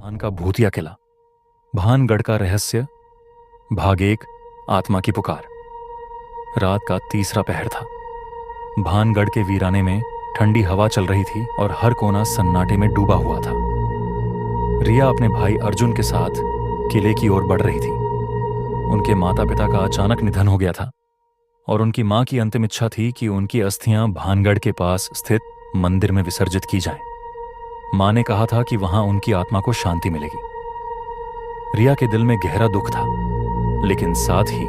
भान का भूतिया किला, भानगढ़ का रहस्य, भाग एक, आत्मा की पुकार। रात का तीसरा पहर था। भानगढ़ के वीराने में ठंडी हवा चल रही थी और हर कोना सन्नाटे में डूबा हुआ था। रिया अपने भाई अर्जुन के साथ किले की ओर बढ़ रही थी। उनके माता पिता का अचानक निधन हो गया था और उनकी मां की अंतिम इच्छा थी कि उनकी अस्थियां भानगढ़ के पास स्थित मंदिर में विसर्जित की जाएं। मां ने कहा था कि वहां उनकी आत्मा को शांति मिलेगी। रिया के दिल में गहरा दुख था, लेकिन साथ ही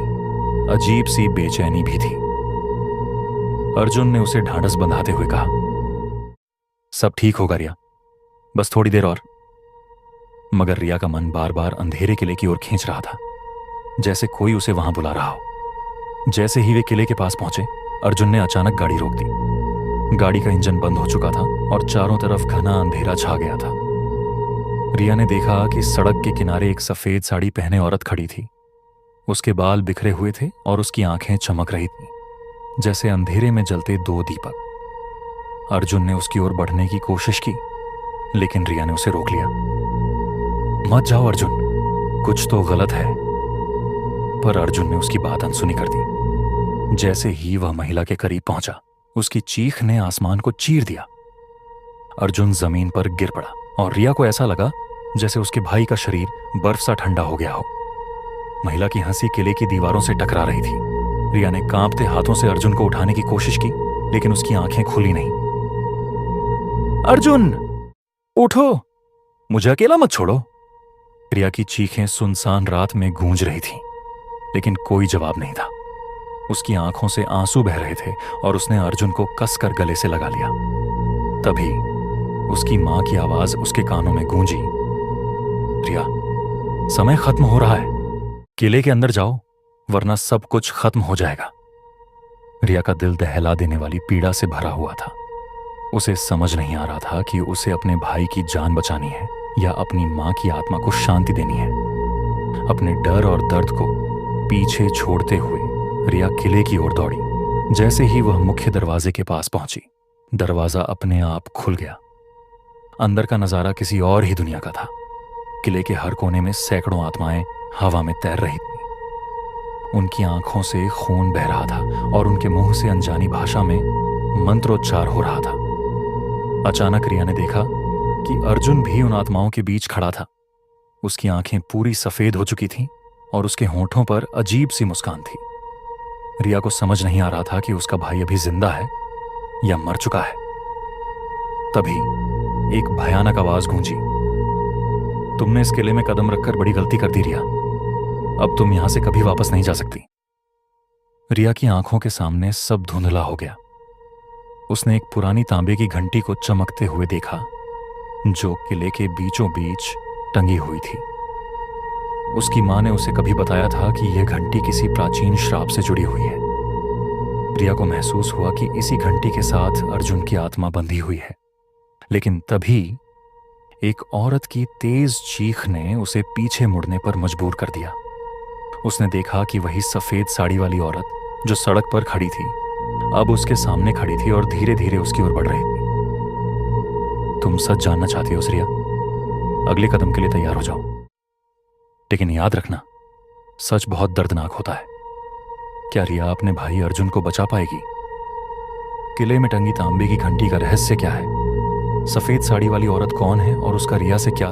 अजीब सी बेचैनी भी थी। अर्जुन ने उसे ढांढस बंधाते हुए कहा, सब ठीक होगा रिया, बस थोड़ी देर और। मगर रिया का मन बार बार अंधेरे किले की ओर खींच रहा था, जैसे कोई उसे वहां बुला रहा हो। जैसे ही वे किले के पास पहुंचे, अर्जुन ने अचानक गाड़ी रोक दी। गाड़ी का इंजन बंद हो चुका था और चारों तरफ घना अंधेरा छा गया था। रिया ने देखा कि सड़क के किनारे एक सफेद साड़ी पहने औरत खड़ी थी। उसके बाल बिखरे हुए थे और उसकी आंखें चमक रही थीं, जैसे अंधेरे में जलते दो दीपक। अर्जुन ने उसकी ओर बढ़ने की कोशिश की, लेकिन रिया ने उसे रोक लिया। मत जाओ अर्जुन, कुछ तो गलत है। पर अर्जुन ने उसकी बात अनसुनी कर दी। जैसे ही वह महिला के करीब पहुंचा, उसकी चीख ने आसमान को चीर दिया। अर्जुन जमीन पर गिर पड़ा और रिया को ऐसा लगा जैसे उसके भाई का शरीर बर्फ सा ठंडा हो गया हो। महिला की हंसी किले की दीवारों से टकरा रही थी। रिया ने कांपते हाथों से अर्जुन को उठाने की कोशिश की, लेकिन उसकी आंखें खुली नहीं। अर्जुन, उठो, मुझे अकेला मत छोड़ो। रिया की चीखें सुनसान रात में गूंज रही थीं, लेकिन कोई जवाब नहीं था। उसकी आंखों से आंसू बह रहे थे और उसने अर्जुन को कसकर गले से लगा लिया। तभी उसकी मां की आवाज उसके कानों में गूंजी, रिया, समय खत्म हो रहा है, किले के अंदर जाओ, वरना सब कुछ खत्म हो जाएगा। रिया का दिल दहला देने वाली पीड़ा से भरा हुआ था। उसे समझ नहीं आ रहा था कि उसे अपने भाई की जान बचानी है या अपनी मां की आत्मा को शांति देनी है। अपने डर और दर्द को पीछे छोड़ते हुए रिया किले की ओर दौड़ी। जैसे ही वह मुख्य दरवाजे के पास पहुंची, दरवाजा अपने आप खुल गया। अंदर का नजारा किसी और ही दुनिया का था। किले के हर कोने में सैकड़ों आत्माएं हवा में तैर रही थीं। उनकी आंखों से खून बह रहा था और उनके मुंह से अनजानी भाषा में मंत्रोच्चार हो रहा था। अचानक रिया ने देखा कि अर्जुन भी उन आत्माओं के बीच खड़ा था। उसकी आंखें पूरी सफेद हो चुकी थीं और उसके होंठों पर अजीब सी मुस्कान थी। रिया को समझ नहीं आ रहा था कि उसका भाई अभी जिंदा है या मर चुका है। तभी एक भयानक आवाज गूंजी, तुमने इस किले में कदम रखकर बड़ी गलती कर दी रिया, अब तुम यहां से कभी वापस नहीं जा सकती। रिया की आंखों के सामने सब धुंधला हो गया। उसने एक पुरानी तांबे की घंटी को चमकते हुए देखा, जो किले के बीचों बीच टंगी हुई थी। उसकी मां ने उसे कभी बताया था कि यह घंटी किसी प्राचीन श्राप से जुड़ी हुई है। रिया को महसूस हुआ कि इसी घंटी के साथ अर्जुन की आत्मा बंधी हुई है। लेकिन तभी एक औरत की तेज चीख ने उसे पीछे मुड़ने पर मजबूर कर दिया। उसने देखा कि वही सफेद साड़ी वाली औरत जो सड़क पर खड़ी थी, अब उसके सामने खड़ी थी और धीरे धीरे उसकी ओर बढ़ रही थी। तुम सच जानना चाहती हो रिया? अगले कदम के लिए तैयार हो जाओ, लेकिन याद रखना, सच बहुत दर्दनाक होता है। क्या रिया अपने भाई अर्जुन को बचा पाएगी? किले में टंगी तांबे की घंटी का रहस्य क्या है? सफेद साड़ी वाली औरत कौन है और उसका रिया से क्या